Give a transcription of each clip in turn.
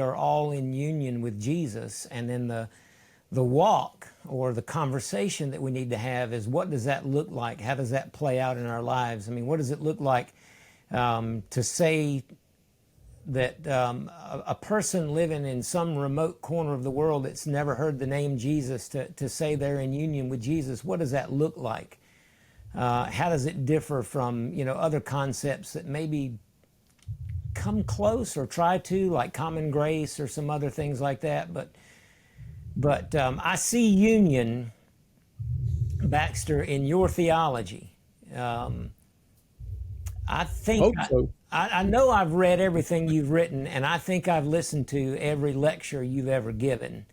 are all in union with Jesus, and then the walk or the conversation that we need to have is, what does that look like? How does that play out in our lives? I mean, what does it look like to say that a person living in some remote corner of the world that's never heard the name Jesus, to say they're in union with Jesus? What does that look like? How does it differ from, other concepts that maybe come close or try to, like common grace or some other things like that? But I see union, Baxter, in your theology. I think Hope so. I know I've read everything you've written, and I think I've listened to every lecture you've ever given.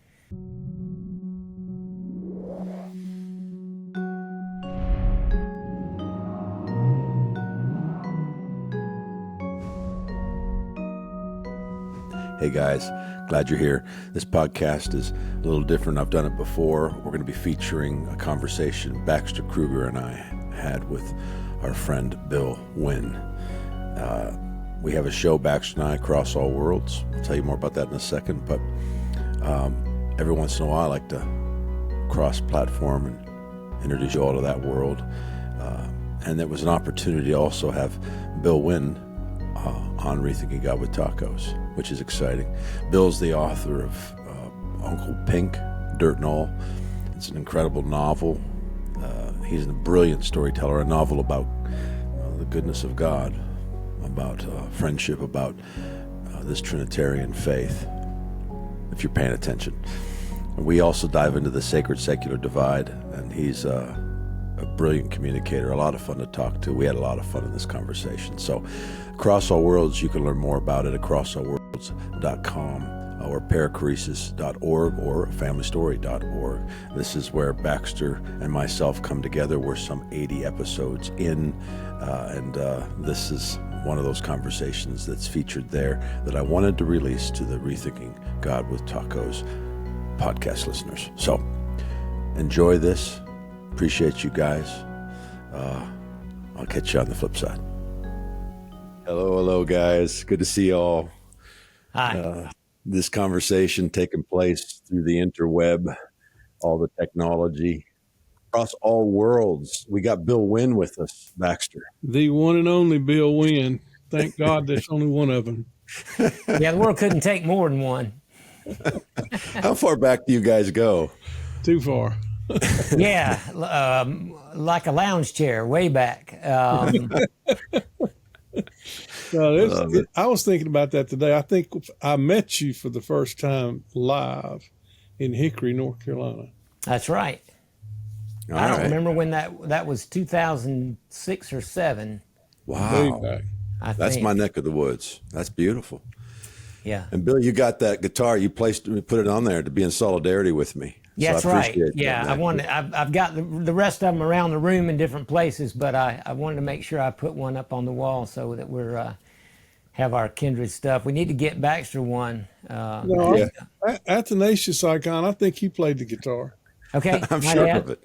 Hey guys, glad you're here. This podcast is a little different. I've done it before. We're going to be featuring a conversation Baxter, Kruger, and I had with our friend Bill Winn. We have a show, Baxter and I, Across All Worlds. I'll tell you more about that in a second, but every once in a while I like to cross-platform and introduce you all to that world. And there was an opportunity to also have Bill Winn on Rethinking God with Tacos, which is exciting. Bill's the author of Uncle Pink, Dirt and All. It's an incredible novel. He's a brilliant storyteller, a novel about the goodness of God, about friendship, about this Trinitarian faith, if you're paying attention. We also dive into the sacred-secular divide, and he's a brilliant communicator, a lot of fun to talk to. We had a lot of fun in this conversation. So Across All Worlds, you can learn more about it at crossallworlds.com or paracaresis.org or familystory.org. This is where Baxter and myself come together. We're some 80 episodes in, and this is one of those conversations that's featured there that I wanted to release to the Rethinking God with Tacos podcast listeners. So enjoy this. Appreciate you guys. I'll catch you on the flip side. Hello, guys. Good to see you all. Hi. This conversation taking place through the interweb, all the technology, across all worlds. We got Bill Winn with us, Baxter. The one and only Bill Winn. Thank God there's only one of them. Yeah, the world couldn't take more than one. How far back do you guys go? Too far. Yeah, like a lounge chair, way back. I was thinking about that today. I think I met you for the first time live in Hickory, North Carolina. That's right. I don't remember when that was, 2006 or 7. Wow. That's my neck of the woods. That's beautiful. Yeah. And Bill, you got that guitar. You put it on there to be in solidarity with me. Yeah, that's right. Yeah, that. I've got the rest of them around the room in different places, but I wanted to make sure I put one up on the wall so that we're have our kindred stuff. We need to get Baxter one. Athanasius Icon, I think he played the guitar. Okay, I'm sure of it.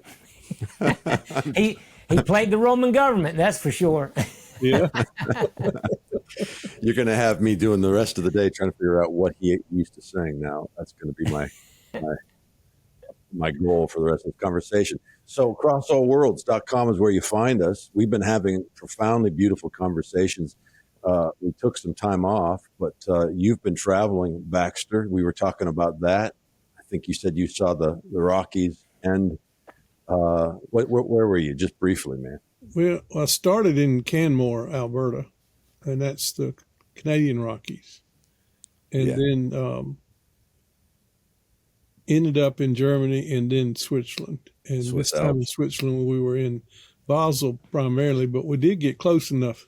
he played the Roman government, that's for sure. Yeah. You're going to have me doing the rest of the day trying to figure out what he used to sing now. That's going to be my goal for the rest of the conversation. So crossallworlds.com is where you find us. We've been having profoundly beautiful conversations. We took some time off, but you've been traveling, Baxter. We were talking about that. I think you said you saw the Rockies. And where were you? Just briefly, man. Well, I started in Canmore, Alberta, and that's the Canadian Rockies. And then ended up in Germany and then Switzerland. And this time in Switzerland, we were in Basel primarily, but we did get close enough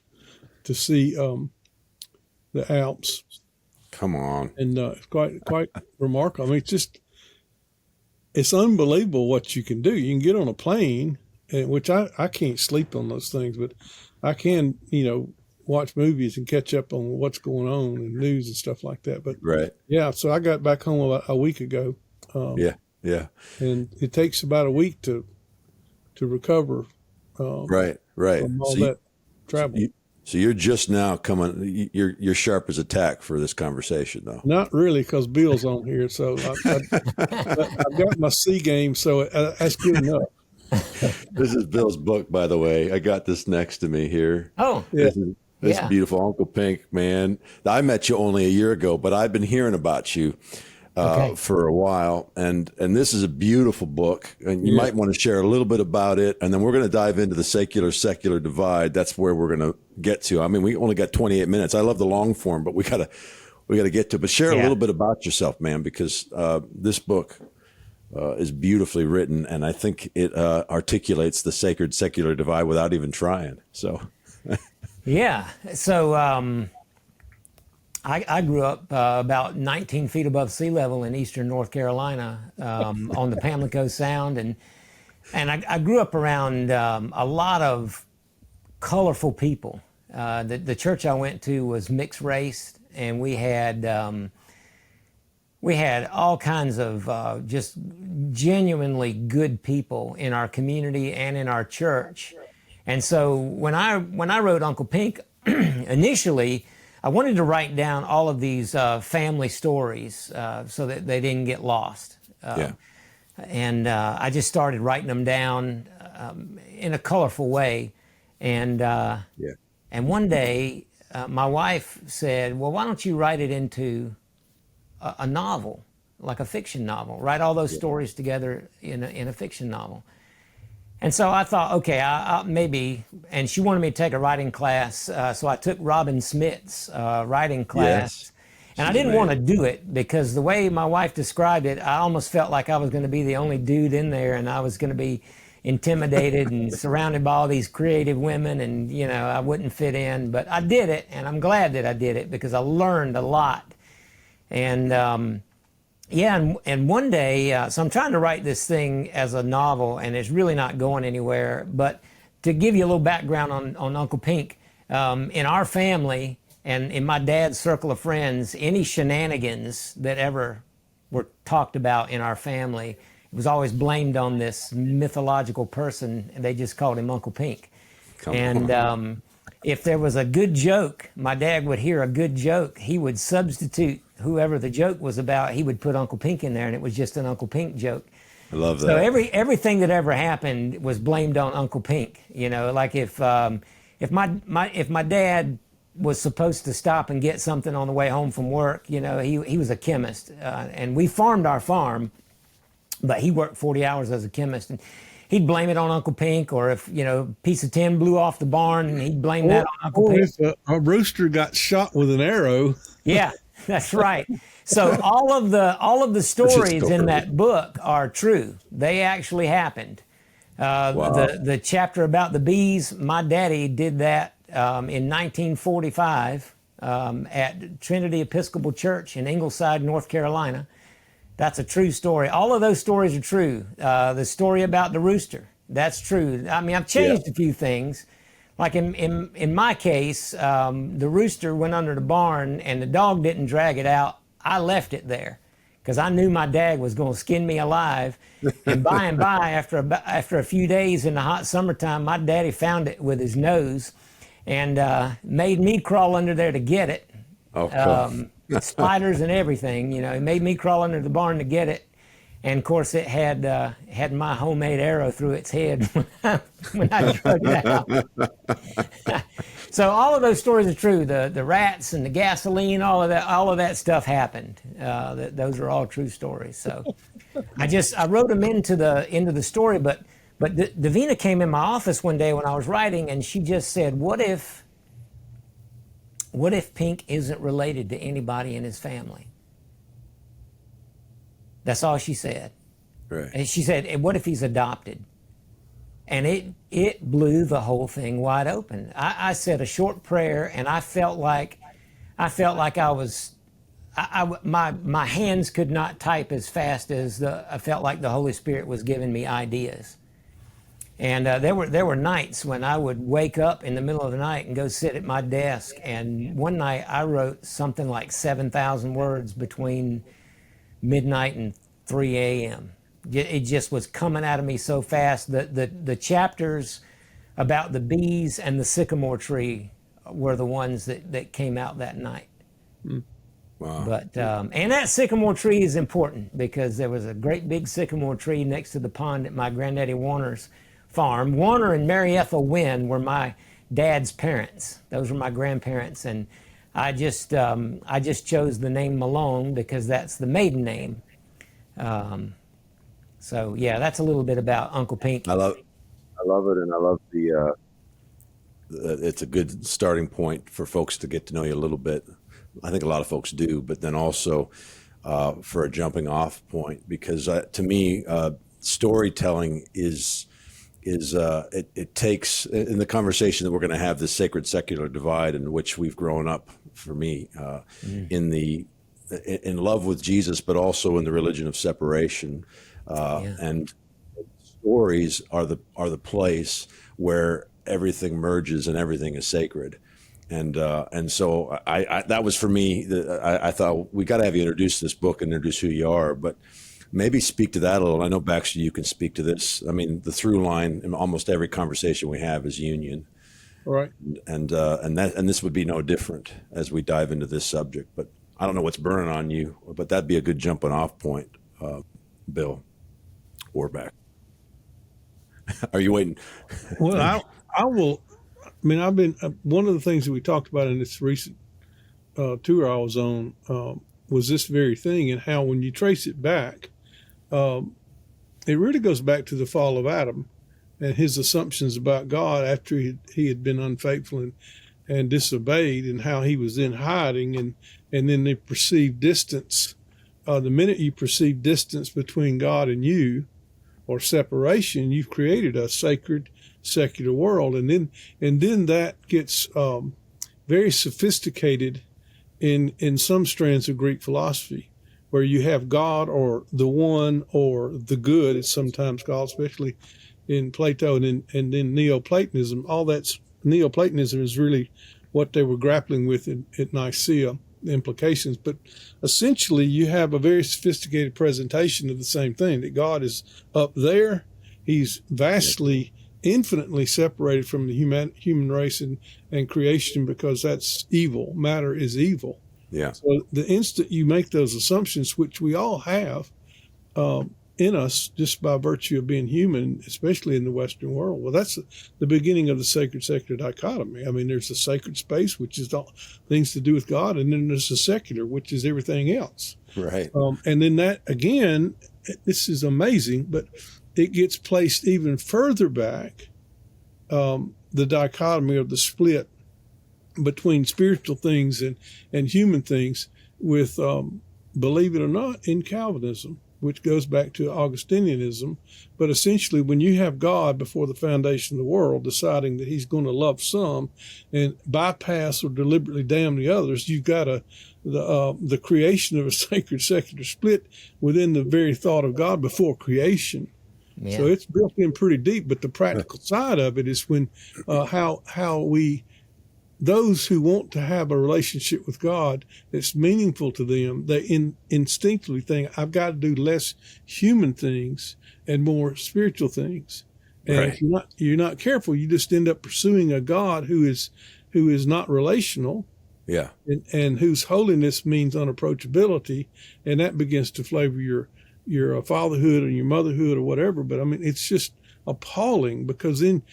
to see the Alps. Come on. And it's quite remarkable. I mean, it's unbelievable what you can do. You can get on a plane, which I can't sleep on those things, but I can, watch movies and catch up on what's going on and news and stuff like that. But yeah, so I got back home about a week ago. Yeah. And it takes about a week to recover. Right. From all that travel. So you're just now coming. You're sharp as a tack for this conversation, though. Not really, because Bill's on here, so I've got my C game, so that's good enough. This is Bill's book, by the way. I got this next to me here. Oh, Yeah. This beautiful Uncle Pink, man. I met you only a year ago, but I've been hearing about you for a while, and this is a beautiful book, and you might want to share a little bit about it, and then we're going to dive into the secular divide. That's where we're going to get to. I mean, we only got 28 minutes. I love the long form, but we got to get to it. But share a little bit about yourself, man, because this book is beautifully written, and I think it articulates the secular divide without even trying. So, yeah. So I grew up about 19 feet above sea level in eastern North Carolina on the Pamlico Sound, and I grew up around a lot of colorful people. The church I went to was mixed race, and we had all kinds of just genuinely good people in our community and in our church. And so when I wrote Uncle Pink, initially, I wanted to write down all of these family stories so that they didn't get lost. And I just started writing them down in a colorful way. And one day, my wife said, well, why don't you write it into a novel, like a fiction novel? Write all those stories together in a fiction novel. And so I thought, okay, I'll maybe, and she wanted me to take a writing class, so I took Robin Smith's writing class. And I didn't want to do it because the way my wife described it, I almost felt like I was going to be the only dude in there, and I was going to be intimidated and surrounded by all these creative women, and I wouldn't fit in. But I did it, and I'm glad that I did it because I learned a lot. And and one day, so I'm trying to write this thing as a novel, and it's really not going anywhere. But to give you a little background on Uncle Pink, in our family and in my dad's circle of friends, any shenanigans that ever were talked about in our family, it was always blamed on this mythological person, and they just called him Uncle Pink. If there was a good joke, my dad would hear a good joke, he would substitute whoever the joke was about, he would put Uncle Pink in there, and it was just an Uncle Pink joke. I love that. So everything that ever happened was blamed on Uncle Pink. Like if my dad was supposed to stop and get something on the way home from work, he was a chemist, and we farmed our farm, but he worked 40 hours as a chemist, and he'd blame it on Uncle Pink. Or if a piece of tin blew off the barn, and he'd blame that on Uncle Pink. Or if a rooster got shot with an arrow. Yeah, that's right. So all of the stories in that book are true. They actually happened. Wow. The chapter about the bees, my daddy did that in 1945 at Trinity Episcopal Church in Ingleside, North Carolina. That's a true story. All of those stories are true. The story about the rooster, that's true. I mean, I've changed a few things. Like in my case, the rooster went under the barn and the dog didn't drag it out. I left it there because I knew my dad was going to skin me alive. And by, after a few days in the hot summertime, my daddy found it with his nose and made me crawl under there to get it. Oh, cool. Spiders and everything, he made me crawl under the barn to get it. And of course it had my homemade arrow through its head when I drug it out. So all of those stories are true. The rats and the gasoline, all of that stuff happened. Those are all true stories. So I wrote them into the story, but Davina came in my office one day when I was writing, and she just said, what if Pink isn't related to anybody in his family? That's all she said. Right. And she said, what if he's adopted? And it blew the whole thing wide open. I said a short prayer, and I felt like I was, my hands could not type as fast as I felt like the Holy Spirit was giving me ideas. And there were nights when I would wake up in the middle of the night and go sit at my desk. And one night I wrote something like 7,000 words between midnight and 3 a.m. It just was coming out of me so fast. The chapters about the bees and the sycamore tree were the ones that came out that night. Wow. But and that sycamore tree is important because there was a great big sycamore tree next to the pond at my granddaddy Warner's farm. Warner and Mary Ethel Winn were my dad's parents. Those were my grandparents, and I just chose the name Malone because that's the maiden name. So yeah, that's a little bit about Uncle Pink. I love it, and I love the. It's a good starting point for folks to get to know you a little bit. I think a lot of folks do, but then also for a jumping off point, because to me, storytelling it takes, in the conversation that we're going to have, this sacred secular divide in which we've grown up, for me, in love with Jesus, but also in the religion of separation, and stories are the place where everything merges and everything is sacred. And so I that was for me. I thought we got to have you introduce this book and introduce who you are, but maybe speak to that a little. I know, Baxter, you can speak to this. I mean, the through line in almost every conversation we have is union, Right. and this would be no different as we dive into this subject. But I don't know what's burning on you, but that'd be a good jumping off point, Bill or Baxter. Are you waiting? Well, I will. I mean, I've been one of the things that we talked about in this recent tour I was on was this very thing, and how when you trace it back, it really goes back to the fall of Adam and his assumptions about God after he had been unfaithful and disobeyed, and how he was then hiding, and then they perceived distance. The minute you perceive distance between God and you, or separation, you've created a sacred secular world, and then that gets very sophisticated in some strands of Greek philosophy, where you have God, or the one, or the good, it's sometimes called, especially in Plato and then Neoplatonism. All that's Neoplatonism is really what they were grappling with at Nicaea, the implications. But essentially, you have a very sophisticated presentation of the same thing, that God is up there. He's vastly, infinitely separated from the human race and creation, because that's evil. Matter is evil. Yeah. So the instant you make those assumptions, which we all have in us just by virtue of being human, especially in the Western world, well, that's the beginning of the sacred secular dichotomy. I mean, there's the sacred space, which is all things to do with God, and then there's the secular, which is everything else. Right. And then that, again, this is amazing, but it gets placed even further back, the dichotomy, or the split between spiritual things and human things, with, believe it or not, in Calvinism, which goes back to Augustinianism. But essentially, when you have God before the foundation of the world deciding that he's going to love some and bypass or deliberately damn the others, you've got the creation of a sacred secular split within the very thought of God before creation. Yeah. So it's built in pretty deep. But the practical side of it is when how we, those who want to have a relationship with God that's meaningful to them, they instinctively think, I've got to do less human things and more spiritual things. And right. If you're not careful, you just end up pursuing a God who is not relational. Yeah. And whose holiness means unapproachability, and that begins to flavor your fatherhood or your motherhood or whatever. But I mean, it's just appalling, because then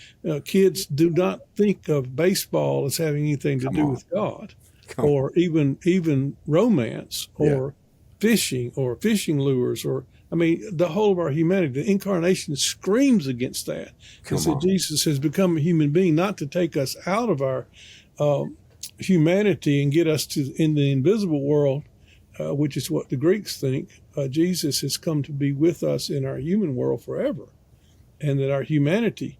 kids do not think of baseball as having anything to do with God, or even romance, or fishing, or fishing lures, or, I mean, the whole of our humanity. The incarnation screams against that, because Jesus has become a human being, not to take us out of our humanity and get us in the invisible world, which is what the Greeks think. Jesus has come to be with us in our human world forever. And that our humanity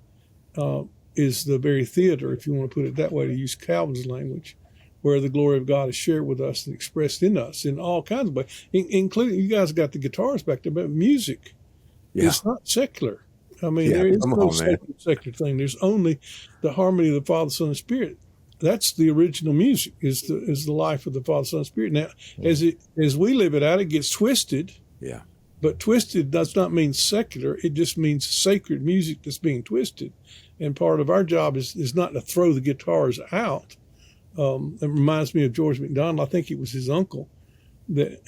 is the very theater, if you want to put it that way, to use Calvin's language, where the glory of God is shared with us and expressed in us in all kinds of ways, including, you guys got the guitars back there, but music is not secular. I mean, there is no secular thing. There's only the harmony of the Father, Son, and Spirit. That's the original music, is the life of the Father, Son, and Spirit. Now, as we live it out, it gets twisted. Yeah. But twisted does not mean secular. It just means sacred music that's being twisted. And part of our job is not to throw the guitars out, It reminds me of George MacDonald. I think it was his uncle.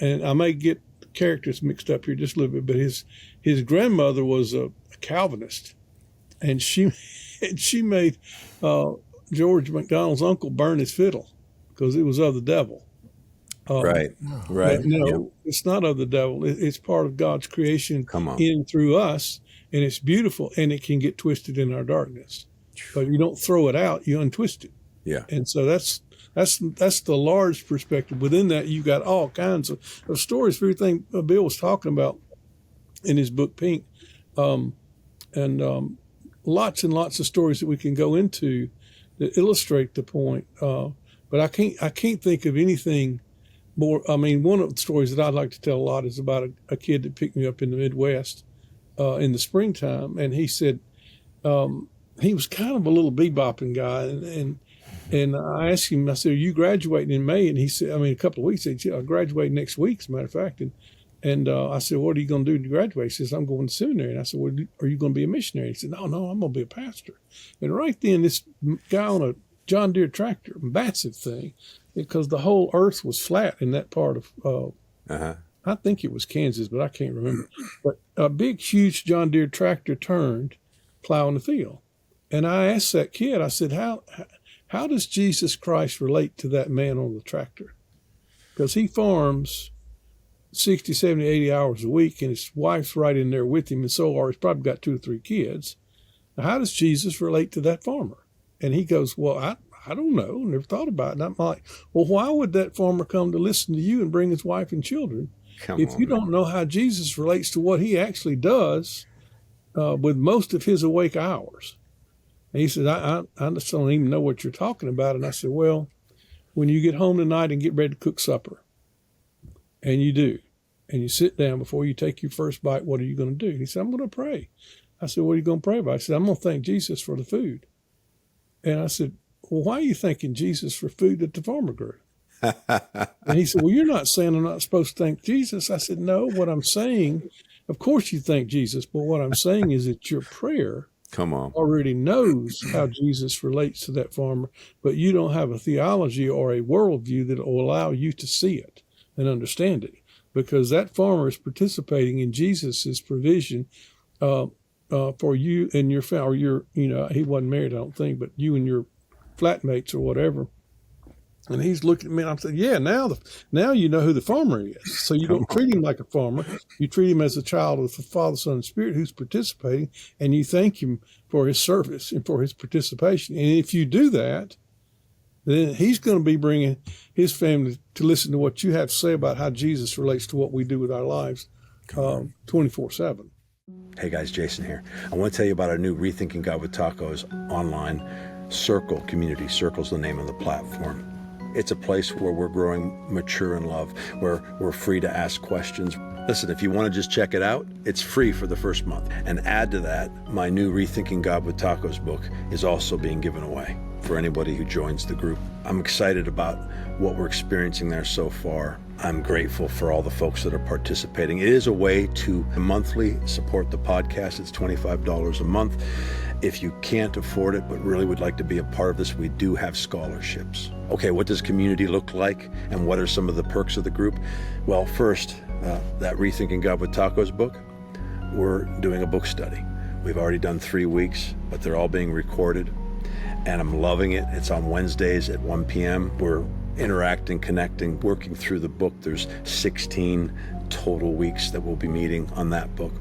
And I may get characters mixed up here just a little bit, but his grandmother was a Calvinist, and she made George MacDonald's uncle burn his fiddle because it was of the devil. Right. No, it's not of the devil. It's part of God's creation Come on. in and through us, and it's beautiful, and it can get twisted in our darkness. But you don't throw it out; you untwist it. Yeah. And so that's the large perspective. Within that, you got all kinds of stories for everything Bill was talking about in his book Pink, and lots and lots of stories that we can go into that illustrate the point. But I can't think of anything more. I mean, one of the stories that I'd like to tell a lot is about a kid that picked me up in the Midwest in the springtime, and he said he was kind of a little bebopping guy, and I asked him, I said, "Are you graduating in May?" And he said, a couple of weeks. He said, "Yeah, I graduate next week, as a matter of fact." And I said, "What are you going to do to graduate?" He says, "I'm going to seminary." And I said, "Well, are you going to be a missionary?" He said, No, I'm going to be a pastor." And right then, this guy on a John Deere tractor, massive thing, because the whole earth was flat in that part of, I think it was Kansas, but I can't remember. But a big, huge John Deere tractor turned, plowing the field. And I asked that kid, I said, how does Jesus Christ relate to that man on the tractor? Because he farms 60, 70, 80 hours a week, and his wife's right in there with him, and so are he's probably got 2 or 3 kids. Now, how does Jesus relate to that farmer? And he goes, "Well, I don't know. Never thought about it." And I'm like, "Well, why would that farmer come to listen to you and bring his wife and children if you don't know how Jesus relates to what he actually does with most of his awake hours?" And he said, I just don't even know what you're talking about. And I said, "Well, when you get home tonight and get ready to cook supper, and you do, and you sit down before you take your first bite, what are you going to do?" He said, "I'm going to pray." I said, "What are you going to pray about?" I said, "I'm going to thank Jesus for the food." And I said, "Well, why are you thanking Jesus for food that the farmer grew?" And he said, "Well, you're not saying I'm not supposed to thank Jesus." I said, "No, what I'm saying, of course you thank Jesus, but what I'm saying is that your prayer already knows how Jesus relates to that farmer, but you don't have a theology or a worldview that will allow you to see it and understand it, because that farmer is participating in Jesus's provision for you and your family, or your, he wasn't married, I don't think, but you and your flatmates or whatever." And he's looking at me, and I'm saying, "Yeah, now you know who the farmer is. So you don't treat him like a farmer. You treat him as a child of the Father, Son, and Spirit who's participating, and you thank him for his service and for his participation. And if you do that, then he's going to be bringing his family to listen to what you have to say about how Jesus relates to what we do with our lives 24/7. Hey guys, Jason here. I want to tell you about our new Rethinking God with Tacos online Circle community. Circle's the name of the platform. It's a place where we're growing mature in love, where we're free to ask questions. Listen, if you want to just check it out, it's free for the first month. And add to that, my new Rethinking God with Tacos book is also being given away for anybody who joins the group. I'm excited about what we're experiencing there so far. I'm grateful for all the folks that are participating. It is a way to monthly support the podcast. It's $25 a month. If you can't afford it but really would like to be a part of this, we do have scholarships. Okay, what does community look like, and what are some of the perks of the group? Well, first, that Rethinking God with Tacos book, we're doing a book study. We've already done 3 weeks, but they're all being recorded, and I'm loving it. It's on Wednesdays at 1 p.m. We're interacting, connecting, working through the book. There's 16 total weeks that we'll be meeting on that book.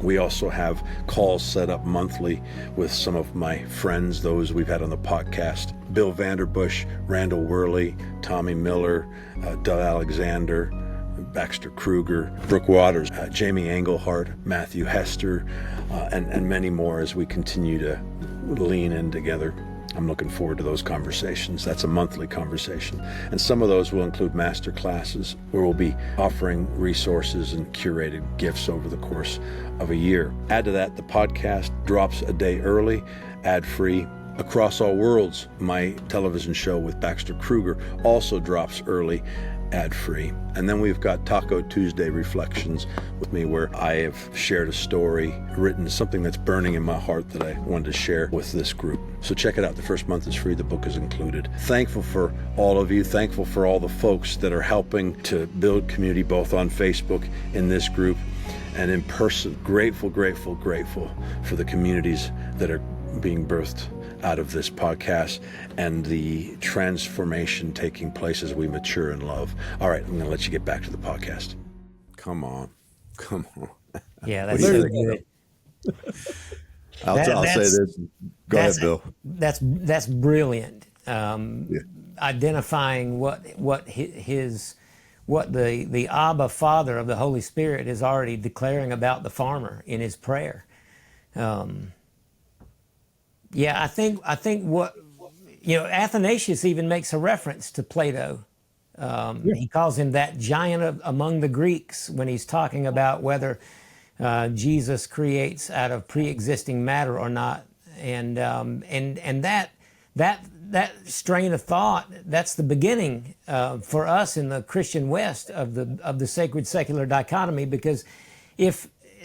We also have calls set up monthly with some of my friends, those we've had on the podcast: Bill Vanderbush, Randall Worley, Tommy Miller, Doug Alexander, Baxter Kruger, Brooke Waters, Jamie Engelhardt, Matthew Hester, and many more as we continue to lean in together. I'm looking forward to those conversations. That's a monthly conversation. And some of those will include master classes where we'll be offering resources and curated gifts over the course of a year. Add to that, the podcast drops a day early, ad-free. Across All Worlds, my television show with Baxter Kruger, also drops early ad-free. And then we've got Taco Tuesday Reflections with me, where I have shared a story, written something that's burning in my heart that I wanted to share with this group. So check it out. The first month is free. The book is included. Thankful for all of you. Thankful for all the folks that are helping to build community, both on Facebook, in this group, and in person. Grateful, grateful, grateful for the communities that are being birthed out of this podcast and the transformation taking place as we mature in love. All right, I'm going to let you get back to the podcast. Come on. Yeah, that's What do you so think? good. I'll say this. Go ahead, Bill. That's brilliant. Yeah. Identifying what the Abba Father of the Holy Spirit is already declaring about the farmer in his prayer. Yeah, I think what, Athanasius even makes a reference to Plato. He calls him that giant among the Greeks when he's talking about whether Jesus creates out of pre-existing matter or not. And that strain of thought, that's the beginning for us in the Christian West of the sacred secular dichotomy, because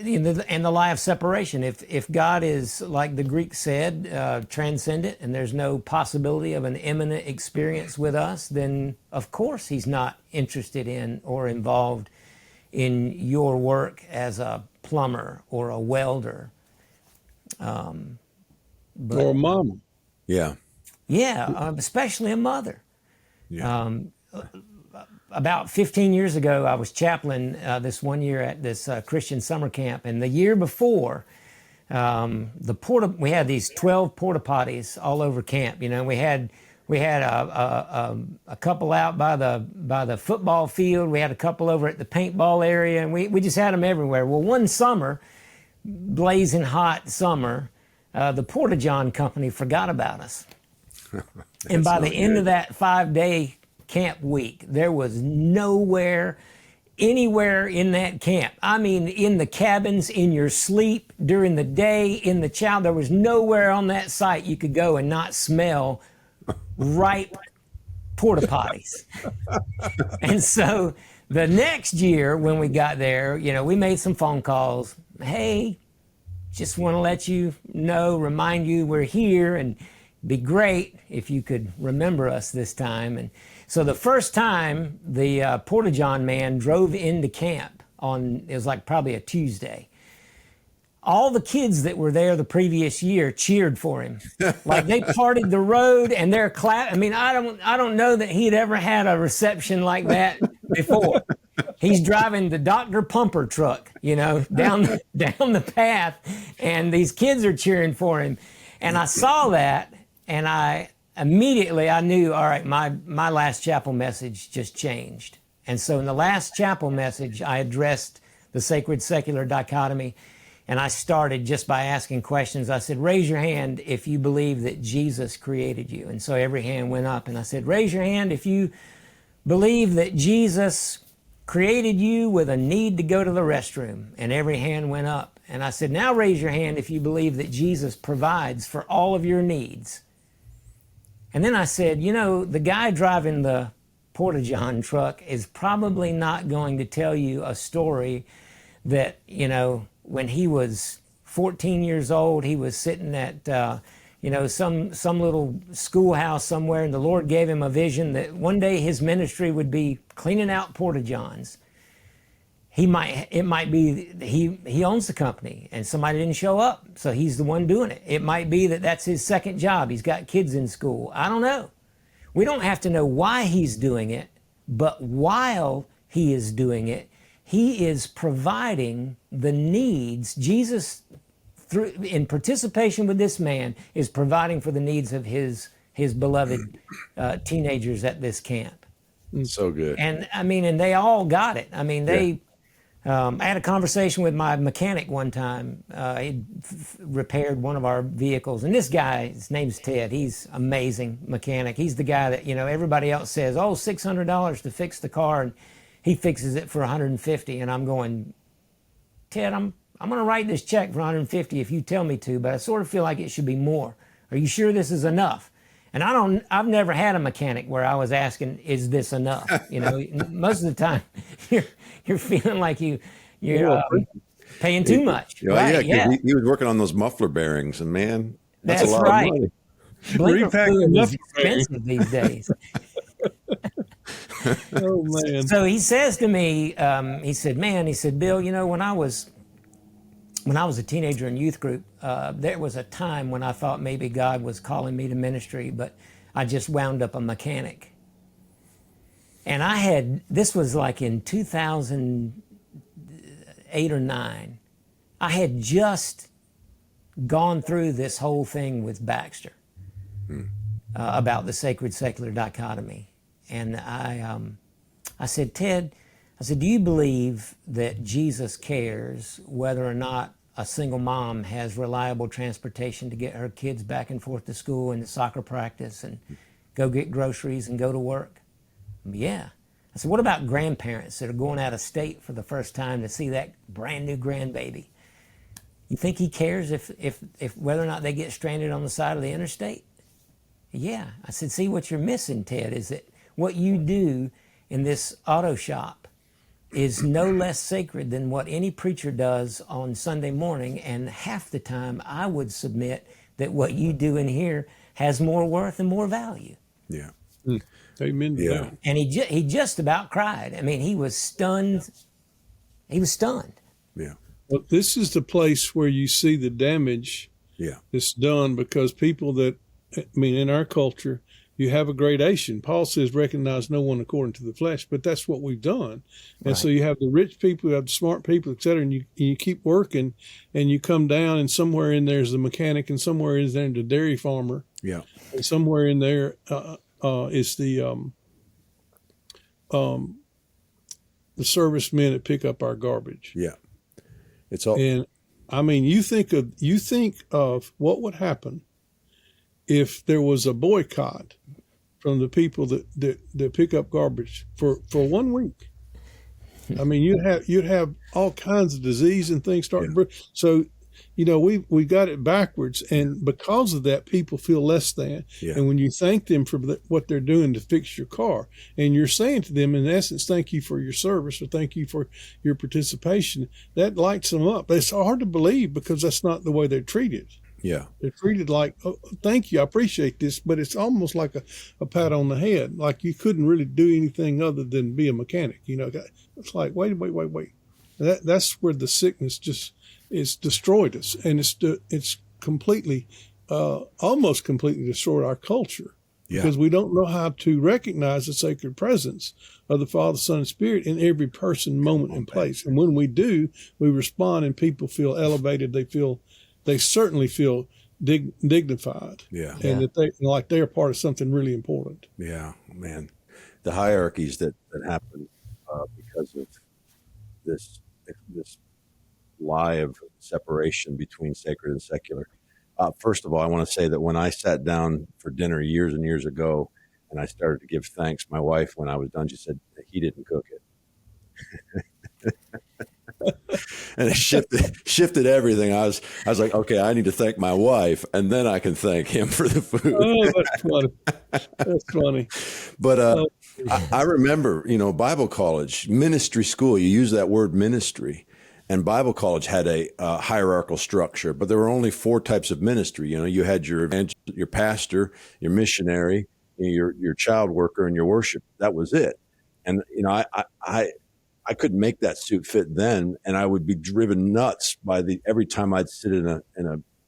and the lie of separation. If God is, like the Greeks said, transcendent, and there's no possibility of an immanent experience with us, then of course he's not interested in or involved in your work as a plumber or a welder. Or a mama. Yeah. Yeah, especially a mother. Yeah. About 15 years ago, I was chaplain this one year at this Christian summer camp, and the year before, we had these 12 porta potties all over camp. We had a couple out by the football field. We had a couple over at the paintball area, and we just had them everywhere. Well, one summer, blazing hot summer, the Porta John company forgot about us. And by the end of that 5-day camp week, there was nowhere, anywhere in that camp. I mean, in the cabins, in your sleep, during the day, in the chow, there was nowhere on that site you could go and not smell ripe porta potties. And so the next year when we got there, we made some phone calls. Hey, just want to let you know, remind you we're here, and be great if you could remember us this time. And so the first time the Porta John man drove into camp it was like probably a Tuesday, all the kids that were there the previous year cheered for him. Like they parted the road and they're clapping. I mean, I don't know that he'd ever had a reception like that before. He's driving the Dr. Pumper truck, down the path, and these kids are cheering for him. And I saw that, and I knew, all right, my last chapel message just changed. And so in the last chapel message, I addressed the sacred secular dichotomy, and I started just by asking questions. I said, raise your hand if you believe that Jesus created you. And so every hand went up, and I said, raise your hand if you believe that Jesus created you with a need to go to the restroom. And every hand went up. And I said, now raise your hand if you believe that Jesus provides for all of your needs. And then I said, the guy driving the Porta John truck is probably not going to tell you a story that, when he was 14 years old, he was sitting at, some little schoolhouse somewhere, and the Lord gave him a vision that one day his ministry would be cleaning out Porta Johns. It might be he owns the company and somebody didn't show up, so he's the one doing it. It might be that that's his second job. He's got kids in school. I don't know. We don't have to know why he's doing it, but while he is doing it, he is providing the needs. Jesus, in participation with this man, is providing for the needs of his beloved teenagers at this camp. So good. And and they all got it. I had a conversation with my mechanic one time. He repaired one of our vehicles. And this guy, his name's Ted. He's amazing mechanic. He's the guy that, everybody else says, oh, $600 to fix the car. And he fixes it for $150. And I'm going, Ted, I'm going to write this check for $150 if you tell me to, but I sort of feel like it should be more. Are you sure this is enough? And I've never had a mechanic where I was asking, is this enough? You know, most of the time you're feeling like you're paying too much. Right, Yeah, yeah. because he was working on those muffler bearings, and man, that's a That's lot of right. money. Blinker Repack the fluid is muffler bearing. expensive these days. Oh man. So he says to me, he said, Bill, you know, when I was a teenager in youth group, there was a time when I thought maybe God was calling me to ministry, but I just wound up a mechanic. And this was like in 2008 or 9. I had just gone through this whole thing with Baxter about the sacred secular dichotomy. And I said, Ted, do you believe that Jesus cares whether or not a single mom has reliable transportation to get her kids back and forth to school and to soccer practice and go get groceries and go to work? Yeah. I said, what about grandparents that are going out of state for the first time to see that brand new grandbaby? You think he cares if whether or not they get stranded on the side of the interstate? Yeah. I said, see, what you're missing, Ted, is that what you do in this auto shop is no less sacred than what any preacher does on Sunday morning. And half the time I would submit that what you do in here has more worth and more value. Yeah. Amen to that. And he just about cried. I mean, he was stunned. He was stunned. Yeah. Well, this is the place where you see the damage that's done, because people that, I mean, in our culture, you have a gradation. Paul says, recognize no one according to the flesh, but that's what we've done. And so you have the rich people, you have the smart people, et cetera, and you keep working, and you come down, and somewhere in there is the mechanic, and somewhere in there is the dairy farmer. Yeah. And somewhere in there is the servicemen that pick up our garbage. Yeah. It's all. And I mean, you think of what would happen if there was a boycott from the people that pick up garbage for 1 week. I mean, you'd have all kinds of disease and things starting. Yeah. So, you know, we got it backwards, and because of that, people feel less than. Yeah. And when you thank them for what they're doing to fix your car, and you're saying to them, in essence, thank you for your service or thank you for your participation, that lights them up. But it's hard to believe because that's not the way they're treated. Yeah. They're treated like, oh, thank you, I appreciate this, but it's almost like a pat on the head, like you couldn't really do anything other than be a mechanic. You know, it's like, wait. That's where the sickness just is destroyed us, and it's completely, almost completely destroyed our culture because we don't know how to recognize the sacred presence of the Father, Son, and Spirit in every person, moment, and place. And when we do, we respond, and people feel elevated. They certainly feel dignified. Yeah. And that they're part of something really important. Yeah, man. The hierarchies that happen because of this lie of separation between sacred and secular. First of all, I want to say that when I sat down for dinner years and years ago, and I started to give thanks, my wife, when I was done, she said, he didn't cook it. And it shifted everything. I was like, okay, I need to thank my wife, and then I can thank him for the food. Oh, that's funny. That's funny. But I remember, Bible college, ministry school, you use that word ministry, and Bible college had a hierarchical structure, but there were only 4 types of ministry. You had your pastor, your missionary, your child worker, and your worship. That was it. And, I couldn't make that suit fit then, and I would be driven nuts by every time I'd sit in a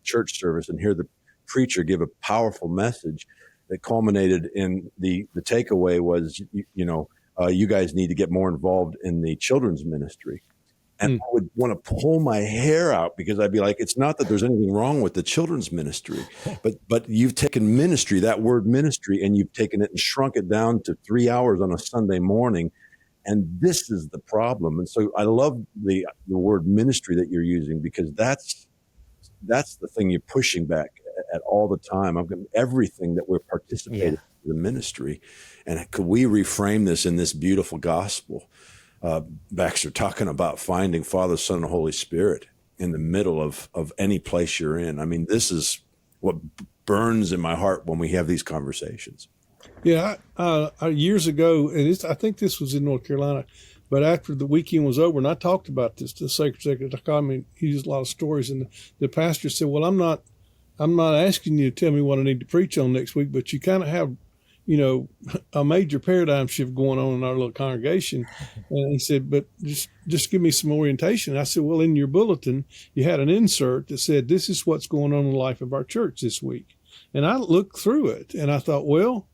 church service and hear the preacher give a powerful message that culminated in the takeaway was, you guys need to get more involved in the children's ministry. And I would want to pull my hair out because I'd be like, it's not that there's anything wrong with the children's ministry, but you've taken ministry, that word ministry, and you've taken it and shrunk it down to 3 hours on a Sunday morning. And this is the problem. And so I love the word ministry that you're using, because that's the thing you're pushing back at all the time. I've got everything that we're participating in the ministry. And could we reframe this in this beautiful gospel? Baxter, talking about finding Father, Son, and Holy Spirit in the middle of any place you're in. I mean, this is what burns in my heart when we have these conversations. Yeah, years ago, and I think this was in North Carolina, but after the weekend was over, and I talked about this to the sacred secretary, I mean, he used a lot of stories, and the pastor said, "Well, I'm not asking you to tell me what I need to preach on next week, but you kind of have, a major paradigm shift going on in our little congregation." And he said, "But just give me some orientation." I said, "Well, in your bulletin, you had an insert that said, 'This is what's going on in the life of our church this week.'" And I looked through it, and I thought, well,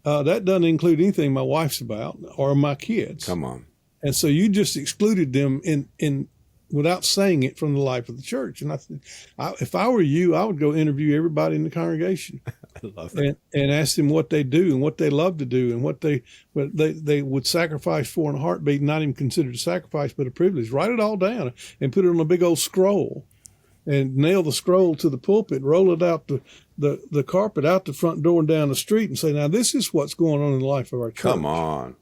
that doesn't include anything my wife's about or my kids. Come on. And so you just excluded them in without saying it from the life of the church. And I said, if I were you, I would go interview everybody in the congregation. I love that. And ask them what they do and what they love to do and what they would sacrifice for in a heartbeat, not even considered a sacrifice, but a privilege. Write it all down and put it on a big old scroll and nail the scroll to the pulpit, roll it out the carpet out the front door and down the street and say, "Now this is what's going on in the life of our church." Come on.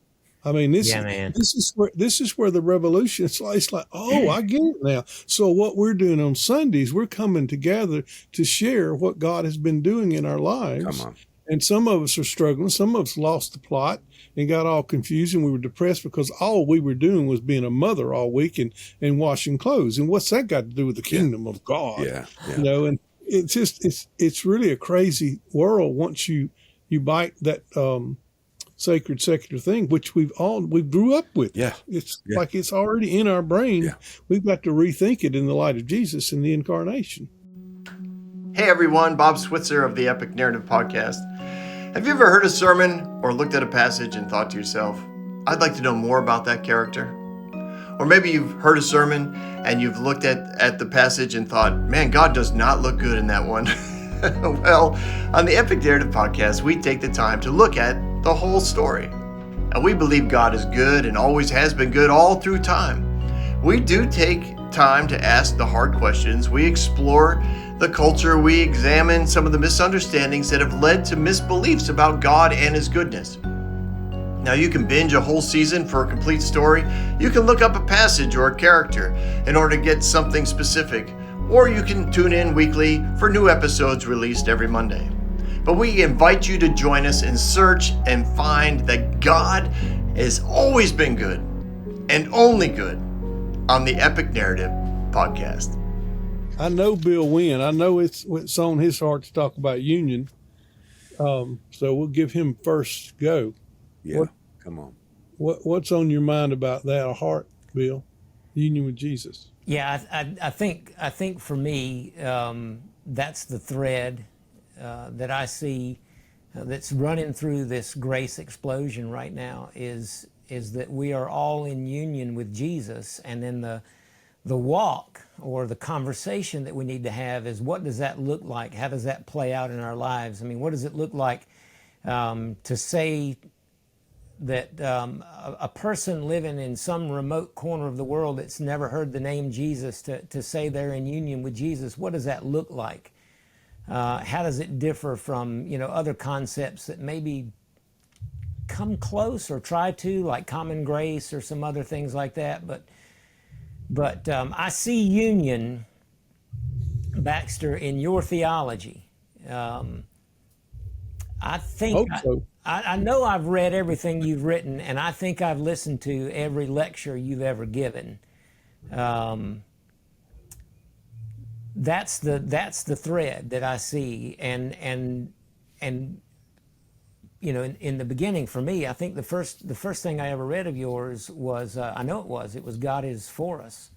I mean, this is where the revolution. It's like, oh, I get it now. So what we're doing on Sundays, we're coming together to share what God has been doing in our lives. Come on. And some of us are struggling. Some of us lost the plot and got all confused, and we were depressed because all we were doing was being a mother all week and washing clothes. And what's that got to do with the kingdom of God? Yeah. And it's just it's really a crazy world once you bite that sacred secular thing, which we grew up with. Yeah. It's like it's already in our brain. Yeah. We've got to rethink it in the light of Jesus and the incarnation. Hey everyone, Bob Switzer of the Epic Narrative Podcast. Have you ever heard a sermon or looked at a passage and thought to yourself, I'd like to know more about that character? Or maybe you've heard a sermon and you've looked at the passage and thought, man, God does not look good in that one. Well, on the Epic Narrative Podcast, we take the time to look at the whole story. And we believe God is good and always has been good all through time. We do take time to ask the hard questions. We explore the culture. We examine some of the misunderstandings that have led to misbeliefs about God and His goodness. Now, you can binge a whole season for a complete story. You can look up a passage or a character in order to get something specific. Or you can tune in weekly for new episodes released every Monday. But we invite you to join us in search and find that God has always been good and only good on the Epic Narrative Podcast. I know Bill Winn. I know it's on his heart to talk about union. So we'll give him first go. Yeah. Come on. What's on your mind about that? A heart, Bill? Union with Jesus. Yeah, I think for me, that's the thread that I see that's running through this grace explosion right now is that we are all in union with Jesus, and then the walk or the conversation that we need to have is, what does that look like? How does that play out in our lives? I mean, what does it look like to say that a person living in some remote corner of the world that's never heard the name Jesus, to say they're in union with Jesus? What does that look like? How does it differ from other concepts that maybe come close or try to, like common grace or some other things like that? But I see union, Baxter, in your theology. I think Hope so. I know I've read everything you've written, and I think I've listened to every lecture you've ever given. That's the thread that I see, and in the beginning for me, I think the first thing I ever read of yours was it was God is for us,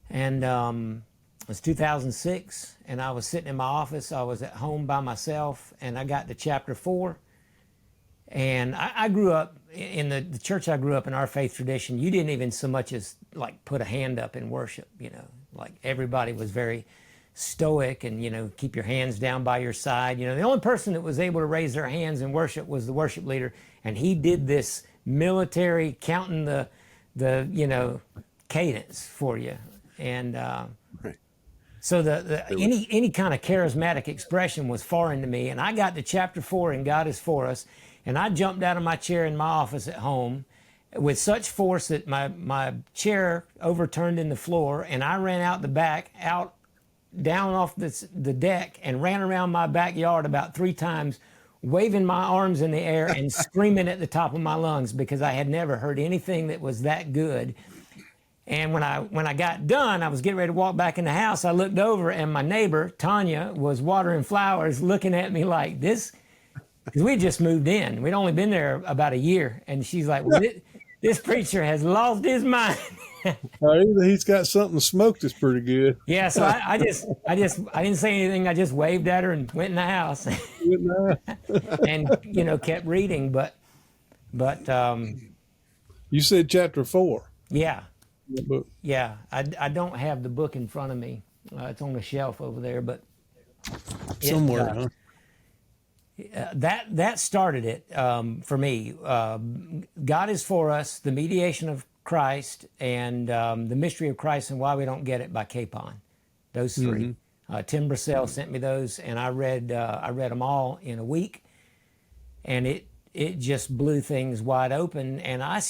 and it was 2006, and I was sitting in my office. I was at home by myself, and I got to chapter 4. And I grew up in the church I grew up in, our faith tradition. You didn't even so much as like put a hand up in worship, like everybody was very stoic and, keep your hands down by your side. The only person that was able to raise their hands in worship was the worship leader. And he did this military counting the cadence for you. And Right. so any kind of charismatic expression was foreign to me. And I got to chapter 4, and God is for us. And I jumped out of my chair in my office at home with such force that my chair overturned in the floor, and I ran out the back, out down off the deck and ran around my backyard about 3 times, waving my arms in the air and screaming at the top of my lungs because I had never heard anything that was that good. And when I got done, I was getting ready to walk back in the house. I looked over, and my neighbor, Tanya, was watering flowers, looking at me like this, because we just moved in. We'd only been there about a year. And she's like, well, this preacher has lost his mind. Either he's got something to smoke that's pretty good. Yeah, so I didn't say anything. I just waved at her and went in the house and, kept reading. But you said chapter 4. Yeah. But Yeah, I don't have the book in front of me. It's on the shelf over there, but somewhere, huh? That started it for me. God is for us, the mediation of Christ, and the mystery of Christ and why we don't get it by Capon. Those 3. Tim Brissell sent me those, and I read them all in a week, and it just blew things wide open, and I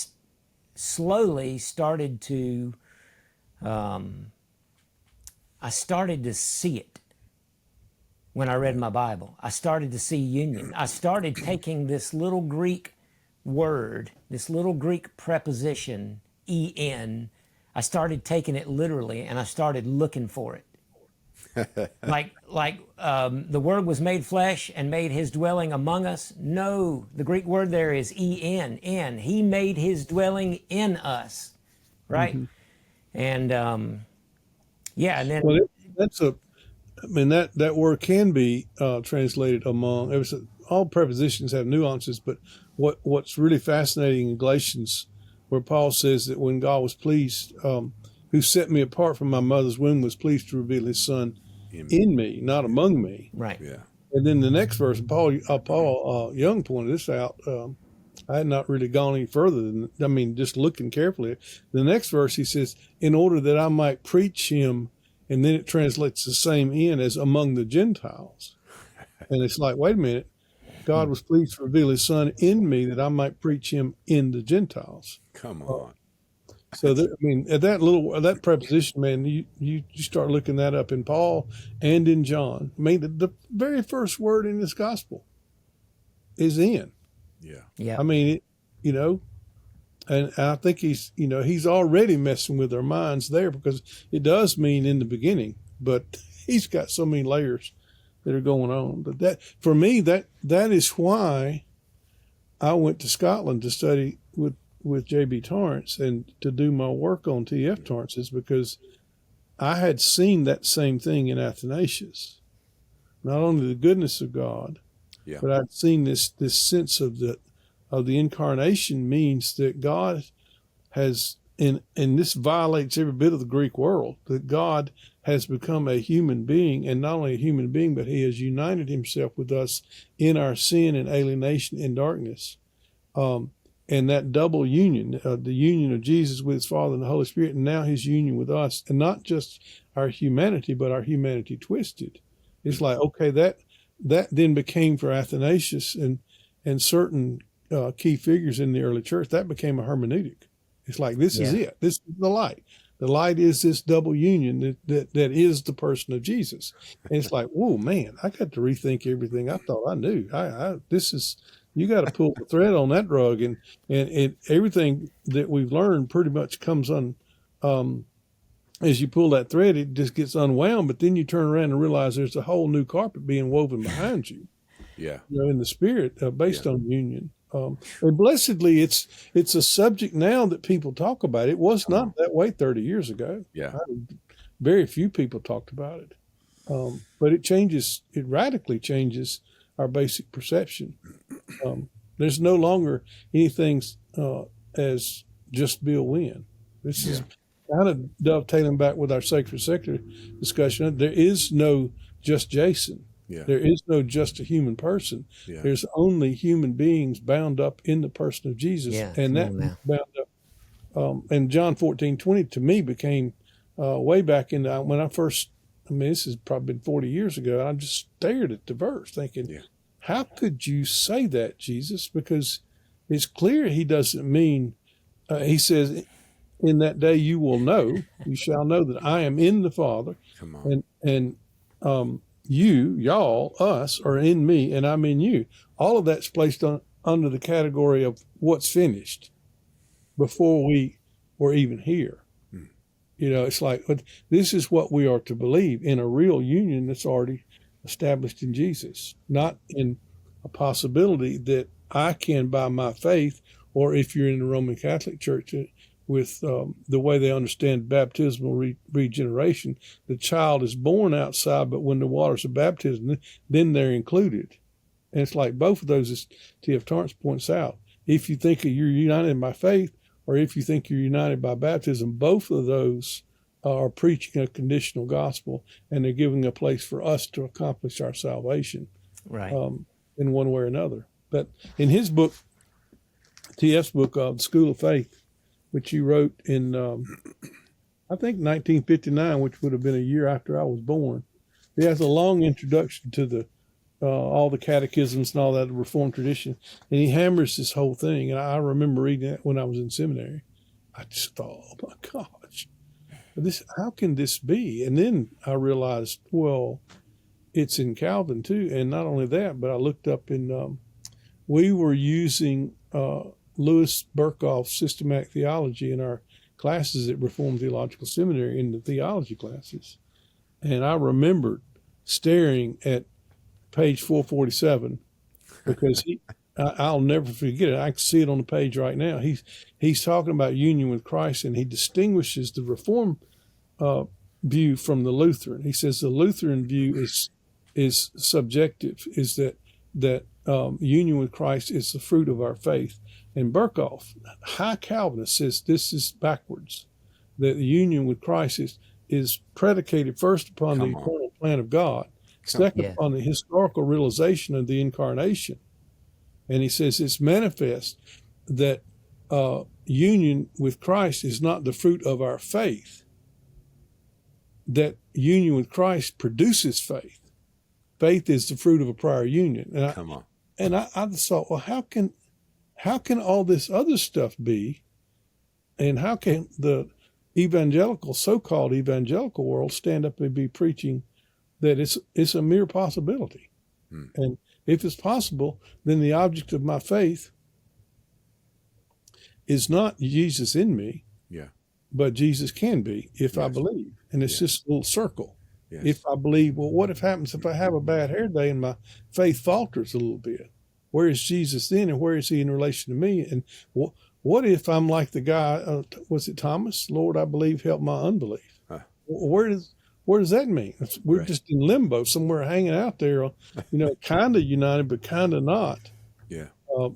slowly started to see it when I read my Bible. I started to see union. I started taking this little Greek word, this little Greek preposition, en. I started taking it literally, and I started looking for it. like the Word was made flesh and made his dwelling among us. No, the Greek word there is en. He made his dwelling in us, right? And and then that word can be translated among. All prepositions have nuances, but what's really fascinating in Galatians, where Paul says that when God was pleased, who set me apart from my mother's womb, was pleased to reveal his Son in me, not among me. Right. Yeah. And then the next verse, Paul Young pointed this out. I had not really gone any further just looking carefully. The next verse, he says, in order that I might preach him, and then it translates the same in as among the Gentiles. And it's like, wait a minute, God was pleased to reveal his Son in me that I might preach him in the Gentiles. Come on. So at that preposition, man, you start looking that up in Paul and in John. The very first word in this gospel is in. Yeah. Yeah. And I think he's already messing with our minds there, because it does mean in the beginning, but he's got so many layers that are going on. But that, for me, that is why I went to Scotland to study with J.B. Torrance and to do my work on T.F. Torrance, is because I had seen that same thing in Athanasius. Not only the goodness of God, but I'd seen this sense of the incarnation means that God has, and this violates every bit of the Greek world, that God has become a human being, and not only a human being, but he has united himself with us in our sin and alienation and darkness. And that double union, the union of Jesus with his Father and the Holy Spirit, and now his union with us, and not just our humanity, but our humanity twisted. It's like, okay, that then became for Athanasius and certain key figures in the early church, that became a hermeneutic. It's like, this is it. This is the light. The light is this double union that is the person of Jesus. And it's like, whoa, man, I got to rethink everything I thought I knew. You got to pull the thread on that rug, and everything that we've learned pretty much comes on. As you pull that thread, it just gets unwound. But then you turn around and realize there's a whole new carpet being woven behind you. Yeah, in the spirit, based on union. And blessedly, it's a subject now that people talk about. It was not that way 30 years ago. Yeah, very few people talked about it. But it radically changes our basic perception. There's no longer anything as just Bill Winn. This is kind of dovetailing back with our sacred sector discussion. There is no just Jason. Yeah. There is no just a human person. Yeah. There's only human beings bound up in the person of Jesus. Yeah, and that bound up. And John 14:20 to me became way back in when I first, this has probably been 40 years ago, I just stared at the verse thinking, how could you say that, Jesus? Because it's clear he doesn't mean, he says, in that day you shall know that I am in the Father, Come on. and y'all, us, are in me, and I'm in you. All of that's placed under the category of what's finished before we were even here. It's like, this is what we are to believe in a real union that's already established in Jesus, not in a possibility that I can, by my faith, or if you're in the Roman Catholic Church, with the way they understand baptismal regeneration, the child is born outside, but when the waters of baptism, then they're included. And it's like both of those, as T.F. Torrance points out, if you think you're united by faith, or if you think you're united by baptism, both of those are preaching a conditional gospel, and they're giving a place for us to accomplish our salvation, Right. In one way or another. But in his book, T.F.'s book, The School of Faith, which he wrote in, I think, 1959, which would have been a year after I was born, he has a long introduction to the all the catechisms and all that Reformed tradition, and he hammers this whole thing. And I remember reading it when I was in seminary. I just thought, oh my gosh, how can this be? And then I realized, well, it's in Calvin too. And not only that, but I looked up we were using Louis Berkhoff's systematic theology in our classes at Reformed Theological Seminary, in the theology classes. And I remembered staring at page 447, because I'll never forget it. I can see it on the page right now. He's talking about union with Christ, and he distinguishes the Reformed view from the Lutheran. He says the Lutheran view is subjective, is that union with Christ is the fruit of our faith. And Berkhoff, high Calvinist, says this is backwards, that the union with Christ is predicated first upon the eternal plan of God, second upon the historical realization of the incarnation. And he says it's manifest that union with Christ is not the fruit of our faith, that union with Christ produces faith. Faith is the fruit of a prior union. And I just thought, well, how can all this other stuff be? And how can the so-called evangelical world stand up and be preaching that it's a mere possibility? And if it's possible, then the object of my faith is not Jesus in me, but Jesus can be if I believe. And it's just a little circle. Yes. If I believe, well, what happens if I have a bad hair day and my faith falters a little bit? Where is Jesus then, and where is he in relation to me? And what if I'm like the guy, was it Thomas? Lord, I believe, help my unbelief. Where does that mean? We're just in limbo, somewhere hanging out there, kind of united, but kind of not. Yeah.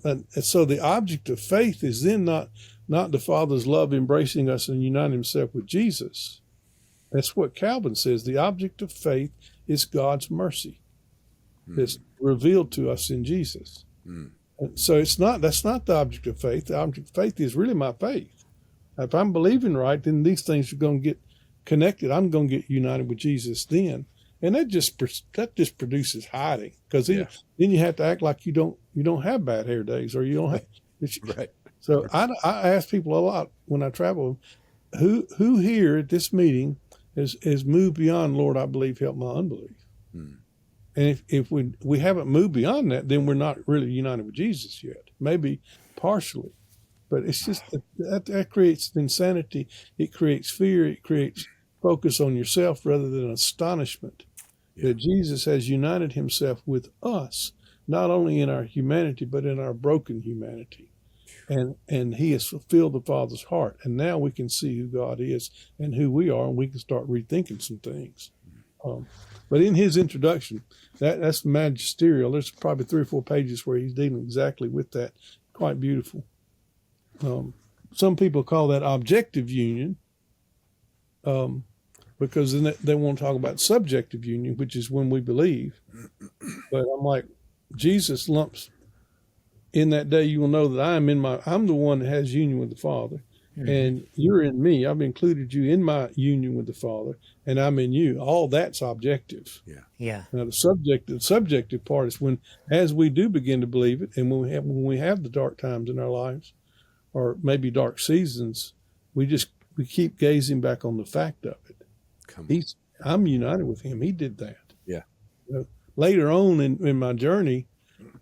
And so the object of faith is then not the Father's love embracing us and uniting himself with Jesus. That's what Calvin says. The object of faith is God's mercy that's revealed to us in Jesus. And so that's not the object of faith. The object of faith is really my faith. If I'm believing right, then these things are going to get connected. I'm going to get united with Jesus then. And that just produces hiding, because then you have to act like you don't have bad hair days, or you don't have. Right. So I ask people a lot when I travel, who here at this meeting has moved beyond, Lord, I believe, help my unbelief. And if we haven't moved beyond that, then we're not really united with Jesus yet. Maybe partially, but it's just that creates insanity. It creates fear. It creates focus on yourself rather than astonishment that Jesus has united himself with us, not only in our humanity, but in our broken humanity. And he has fulfilled the Father's heart. And now we can see who God is and who we are, and we can start rethinking some things. But in his introduction, that's magisterial. There's probably 3 or 4 pages where he's dealing exactly with that. Quite beautiful. Some people call that objective union, because then they want to talk about subjective union, which is when we believe. But I'm like, Jesus lumps, in that day you will know that I'm the one that has union with the Father, and you're in me. I've included you in my union with the Father, and I'm in you. All that's objective. Yeah. Now the subjective part is when, as we do begin to believe it, and when we have the dark times in our lives, or maybe dark seasons, We keep gazing back on the fact of it. Come on. I'm united with him. He did that. Yeah. Later on in my journey,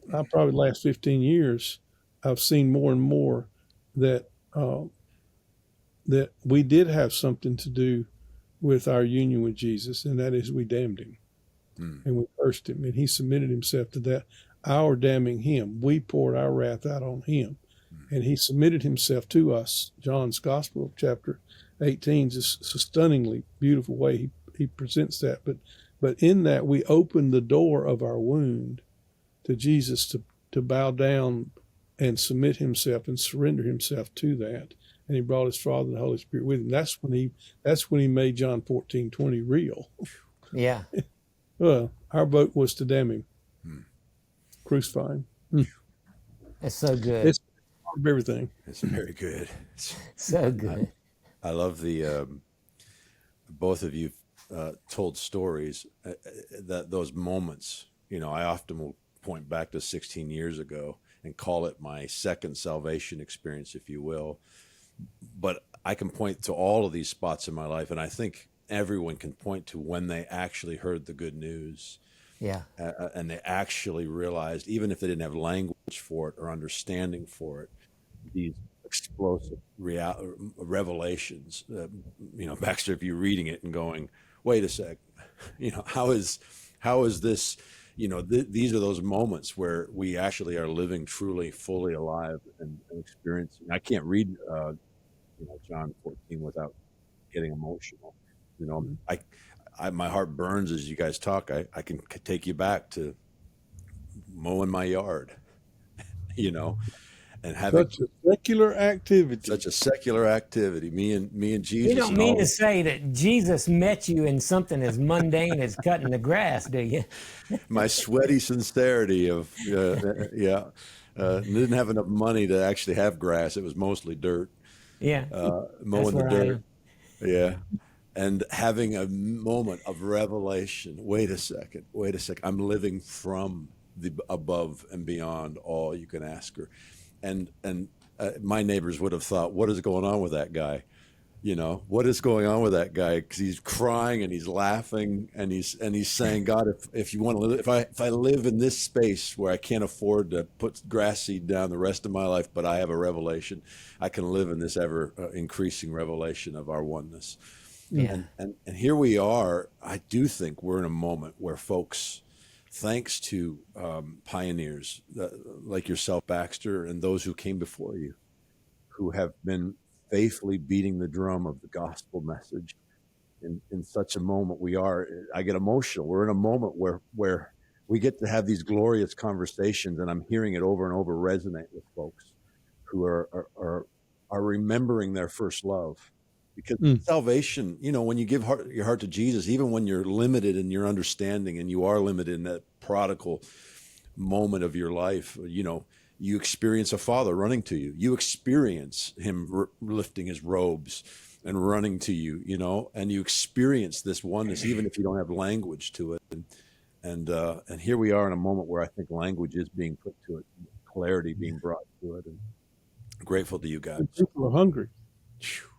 probably the last 15 years, I've seen more and more that that we did have something to do with our union with Jesus, and that is we damned him. And we cursed him, and he submitted himself to that. Our damning him, we poured our wrath out on him, and he submitted himself to us. John's Gospel, chapter 18, is a stunningly beautiful way he presents that. But in that, we opened the door of our wound to Jesus to bow down and submit himself and surrender himself to that. And he brought his Father and the Holy Spirit with him. That's when he made John 14:20 real. Yeah. Well, our vote was to damn him, crucify him. It's so good. It's part of everything. It's very good. So good. I love the both of you told stories that those moments. I often will point back to 16 years ago and call it my second salvation experience, if you will. But I can point to all of these spots in my life, and I think everyone can point to when they actually heard the good news. Yeah. And they actually realized, even if they didn't have language for it or understanding for it, these explosive revelations. Baxter, if you're reading it and going, wait a sec, how is this? These are those moments where we actually are living truly, fully alive and experiencing. I can't read, John 14 without getting emotional. My heart burns as you guys talk. I can take you back to mowing my yard, and having Such a secular activity. such a secular activity. Me and Jesus. You don't and mean all to of- say that Jesus met you in something as mundane as cutting the grass, do you? my sweaty sincerity of didn't have enough money to actually have grass. It was mostly dirt. Yeah. Mowing the where I dirt. am. Yeah. And having a moment of revelation. Wait a second. I'm living from the above and beyond all you can ask her. And my neighbors would have thought, what is going on with that guy? What is going on with that guy? Because he's crying and he's laughing and he's saying, God, if you want to live, if I live in this space where I can't afford to put grass seed down the rest of my life, but I have a revelation, I can live in this ever increasing revelation of our oneness. Yeah. And here we are. I do think we're in a moment where folks, thanks to pioneers like yourself, Baxter, and those who came before you, who have been faithfully beating the drum of the gospel message in such a moment I get emotional. We're in a moment where we get to have these glorious conversations, and I'm hearing it over and over resonate with folks who are remembering their first love. Because salvation, when you give your heart to Jesus, even when you're limited in your understanding and you are limited in that prodigal moment of your life, you experience a father running to you. You experience him lifting his robes and running to you, and you experience this oneness, even if you don't have language to it. And here we are in a moment where I think language is being put to it, clarity being brought to it. And I'm grateful to you guys. People are hungry.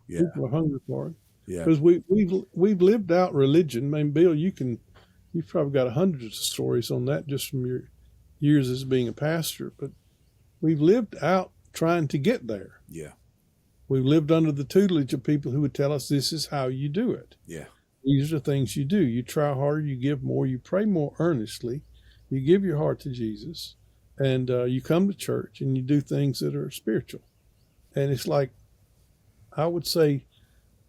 Yeah. People are hungry for it. Yeah. Because we've lived out religion. I mean, Bill, you've probably got hundreds of stories on that just from your years as being a pastor. But we've lived out trying to get there. Yeah. We've lived under the tutelage of people who would tell us this is how you do it. Yeah. These are the things you do. You try harder, you give more, you pray more earnestly, you give your heart to Jesus, and you come to church and you do things that are spiritual. And it's like, I would say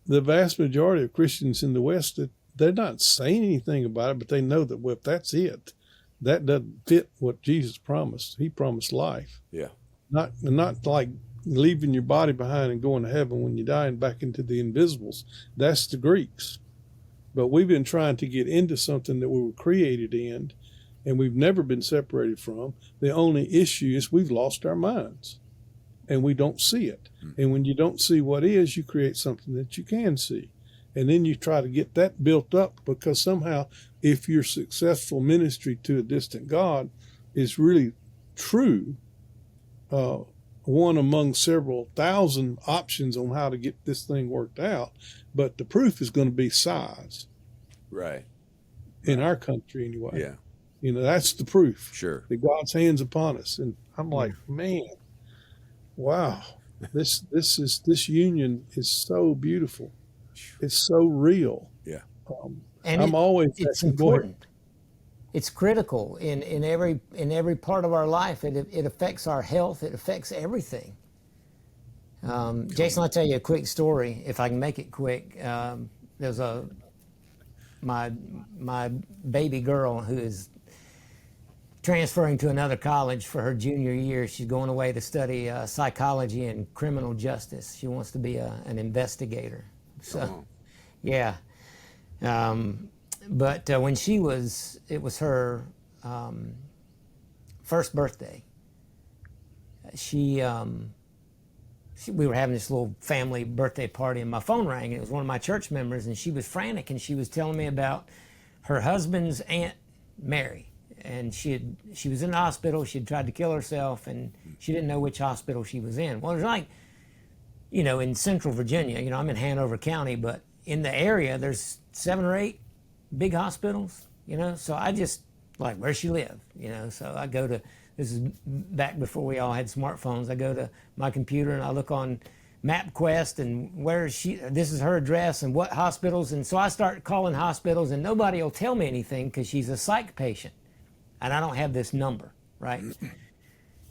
the vast majority of Christians in the West, they're not saying anything about it, but they know that, well, if that's it, that doesn't fit what Jesus promised. He promised life. Yeah. Not like leaving your body behind and going to heaven when you die and back into the invisibles. That's the Greeks. But we've been trying to get into something that we were created in, and we've never been separated from. The only issue is we've lost our minds, and we don't see it. And when you don't see what is, you create something that you can see. And then you try to get that built up, because somehow if your successful ministry to a distant God is really true, one among several thousand options on how to get this thing worked out. But the proof is going to be size. Right. In our country anyway. Yeah. That's the proof. Sure. That God's hand's upon us. And I'm like, man, wow. This union is so beautiful. It's so real. Yeah. And I'm always it's important. It's critical in every part of our life. It affects our health. It affects everything. Jason, I'll tell you a quick story if I can make it quick. There's my baby girl who is transferring to another college for her junior year. She's going away to study psychology and criminal justice. She wants to be an investigator. So, yeah. But when it was her first birthday. We were having this little family birthday party, and my phone rang, and it was one of my church members, and she was frantic, and she was telling me about her husband's Aunt Mary. And she was in the hospital. She had tried to kill herself, and she didn't know which hospital she was in. Well, it was like, in Central Virginia, I'm in Hanover County, but in the area, there's 7 or 8 big hospitals, So I just, like, where she live, So I go to, this is back before we all had smartphones. I go to my computer and I look on MapQuest and this is her address and what hospitals. And so I start calling hospitals, and nobody will tell me anything because she's a psych patient and I don't have this number, right?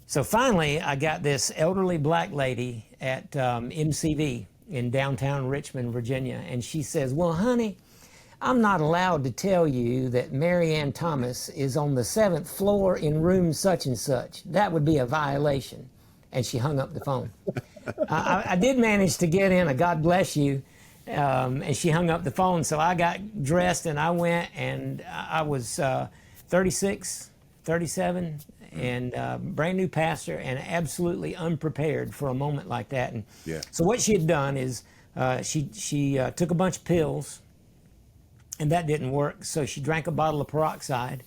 So finally, I got this elderly black lady at MCV in downtown Richmond, Virginia. And she says, well, honey, I'm not allowed to tell you that Mary Ann Thomas is on the 7th floor in room such and such. That would be a violation. And she hung up the phone. I did manage to get in a God bless you, and she hung up the phone. So I got dressed and I went, and I was 36, 37, and brand new pastor, and absolutely unprepared for a moment like that. And so what she had done is she took a bunch of pills, and that didn't work. So she drank a bottle of peroxide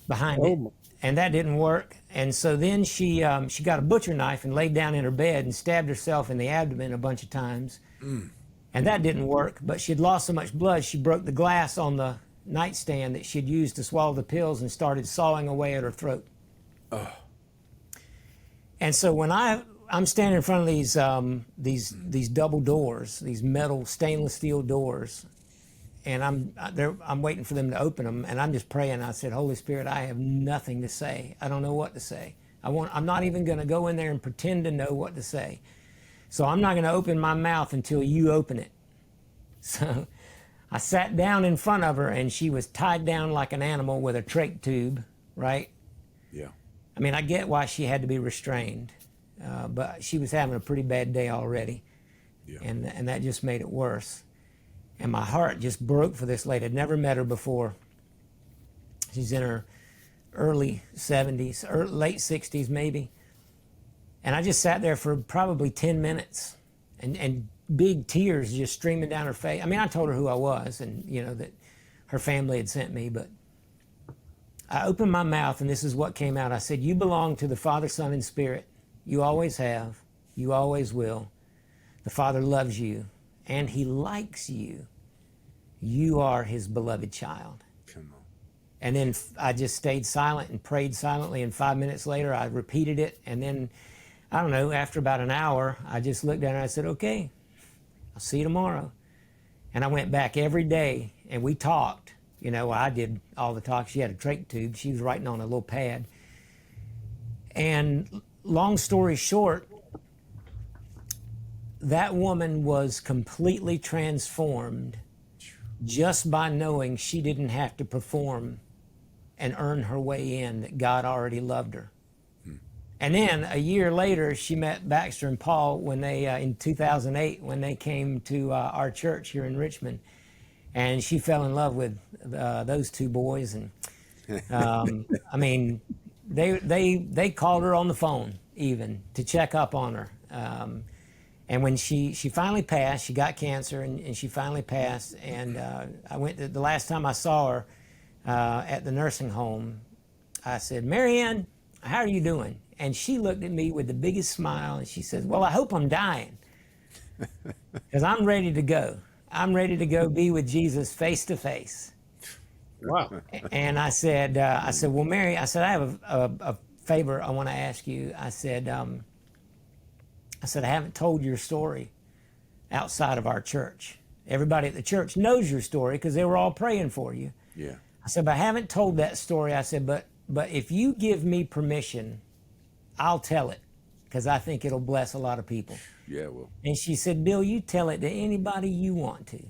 behind it, and that didn't work. And so then she got a butcher knife and laid down in her bed and stabbed herself in the abdomen a bunch of times. And that didn't work. But she had lost so much blood, she broke the glass on the nightstand that she had used to swallow the pills and started sawing away at her throat. And so when I'm standing in front of these double doors, these metal stainless steel doors, and I'm waiting for them to open them, and I'm just praying. I said, Holy Spirit, I have nothing to say. I don't know what to say. I'm not even going to go in there and pretend to know what to say. So I'm not going to open my mouth until you open it. So I sat down in front of her, and she was tied down like an animal with a trach tube, right? Yeah. I mean, I get why she had to be restrained, but she was having a pretty bad day already, and that just made it worse. And my heart just broke for this lady. I'd never met her before. She's in her early 70s, or late 60s maybe. And I just sat there for probably 10 minutes, and big tears just streaming down her face. I mean, I told her who I was, and that her family had sent me, but I opened my mouth, and this is what came out. I said, you belong to the Father, Son, and Spirit. You always have. You always will. The Father loves you, and He likes you. You are His beloved child. Come on. And then I just stayed silent and prayed silently, and 5 minutes later, I repeated it, and then, I don't know, after about an hour, I just looked at her and I said, okay, I'll see you tomorrow. And I went back every day, and we talked. I did all the talk. She had a trach tube. She was writing on a little pad. And long story short, that woman was completely transformed just by knowing she didn't have to perform and earn her way in, that God already loved her. And then a year later, she met Baxter and Paul when they, in 2008, when they came to our church here in Richmond. And she fell in love with those two boys. And I mean, they called her on the phone even to check up on her. And when she finally passed, she got cancer, and she finally passed. And I went the last time I saw her at the nursing home, I said, Mary Ann, how are you doing? And she looked at me with the biggest smile and she says, well, I hope I'm dying because I'm ready to go. I'm ready to go be with Jesus face to face. Wow. And I said, well, Mary, I said, I have a favor I want to ask you. I said, I haven't told your story outside of our church. Everybody at the church knows your story because they were all praying for you. Yeah. I said, but I haven't told that story. I said, but if you give me permission, I'll tell it because I think it'll bless a lot of people. Yeah, well. And she said, Bill, you tell it to anybody you want to.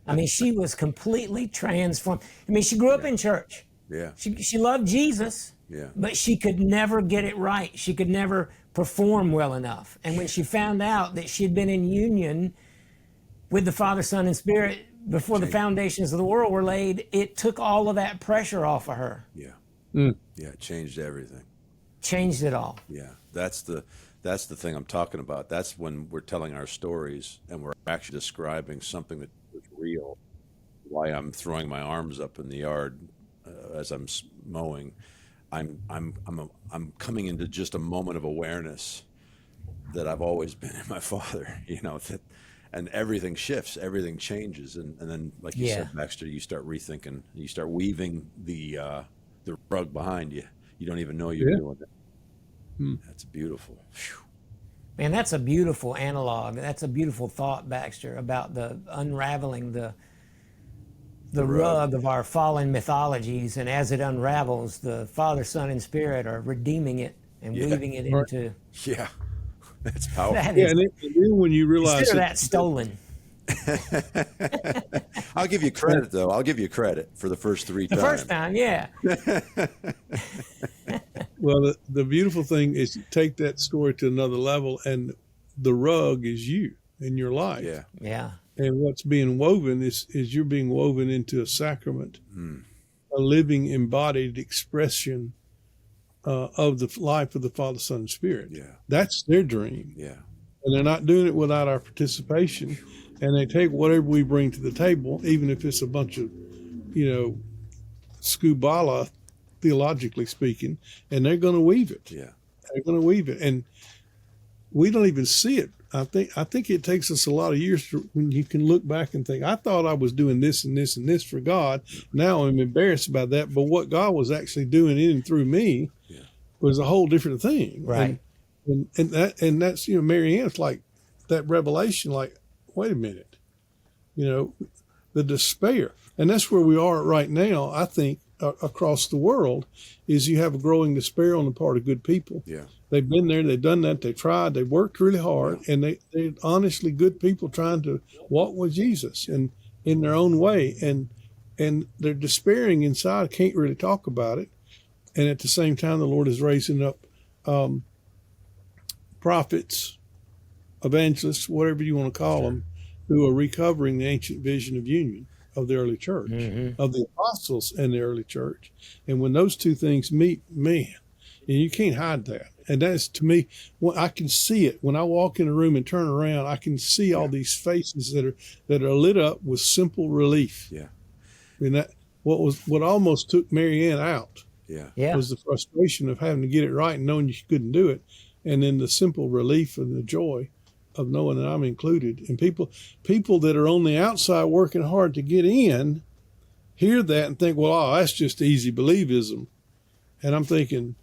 I mean, she was completely transformed. I mean, she grew up in church. Yeah. She loved Jesus, Yeah. but she could never get it right. She could never perform well enough. And when she found out that she had been in union with the Father, Son, and Spirit before the foundations of the world were laid, it took all of that pressure off of her. Yeah. Mm. Yeah, it changed everything. Changed it all. Yeah. That's the thing I'm talking about. That's when we're telling our stories and we're actually describing something that was real. Why I'm throwing my arms up in the yard as I'm mowing. I'm coming into just a moment of awareness that I've always been in my Father, and everything shifts, everything changes. And then, like you said, Baxter, you start rethinking, you start weaving the rug behind you. You don't even know you're doing it. That's beautiful. Whew. Man, that's a beautiful analog. That's a beautiful thought, Baxter, about the unraveling the rug of our fallen mythologies, and as it unravels, the Father, Son, and Spirit are reademing it and weaving it into. Yeah, that's powerful. That Yeah, is, and then when you realize consider that stolen. I'll give you credit, though. I'll give you credit for the first three The times. first time, yeah. well, the beautiful thing is you take that story to another level, and the rug is you in your life. Yeah. Yeah. And what's being woven is you're being woven into a sacrament, a living, embodied expression of the life of the Father, Son, and Spirit. Yeah. That's their dream. Yeah. And they're not doing it without our participation. And they take whatever we bring to the table, even if it's a bunch of, scubala, theologically speaking, and they're going to weave it. Yeah. They're going to weave it. And we don't even see it. I think it takes us a lot of years when you can look back and think, I thought I was doing this and this and this for God. Now I'm embarrassed about that. But what God was actually doing in and through me was a whole different thing. Right. And that's, Mary Ann's like that revelation, like, wait a minute, the despair. And that's where we are right now, I think, across the world, is you have a growing despair on the part of good people. Yeah. They've been there, they've done that, they tried, they worked really hard, and they're honestly good people trying to walk with Jesus and in their own way. And they're despairing inside, can't really talk about it. And at the same time, the Lord is raising up prophets, evangelists, whatever you want to call them, who are recovering the ancient vision of union of the early church, of the apostles and the early church. And when those two things meet, man, and you can't hide that. And that's, to me, I can see it. When I walk in a room and turn around, I can see all these faces that are lit up with simple relief. Yeah. I mean, what almost took Mary Ann out was the frustration of having to get it right and knowing you couldn't do it. And then the simple relief and the joy of knowing that I'm included. And people that are on the outside working hard to get in hear that and think, well, that's just easy believism. And I'm thinking,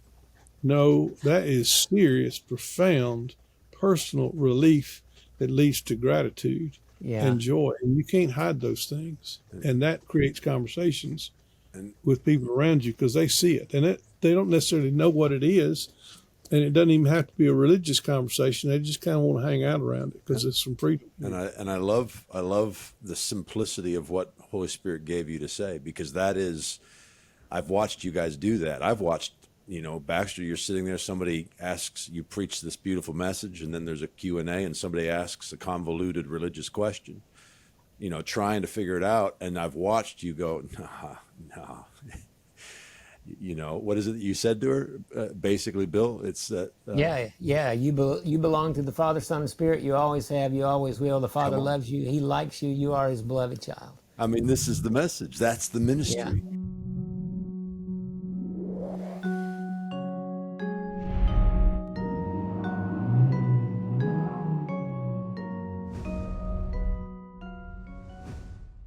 no, that is serious, profound, personal relief that leads to gratitude and joy. And you can't hide those things. And that creates conversations with people around you because they see it. And they don't necessarily know what it is. And it doesn't even have to be a religious conversation. They just kind of want to hang out around it because it's some freedom. And I love the simplicity of what Holy Spirit gave you to say, because that is, I've watched you guys do that. I've watched, Baxter, you're sitting there, somebody asks, you preach this beautiful message, and then there's a Q&A and somebody asks a convoluted religious question, trying to figure it out. And I've watched you go, nah. What is it that you said to her? Basically, Bill, it's that. You belong to the Father, Son, and Spirit. You always have. You always will. The Father loves you. He likes you. You are His beloved child. I mean, this is the message. That's the ministry.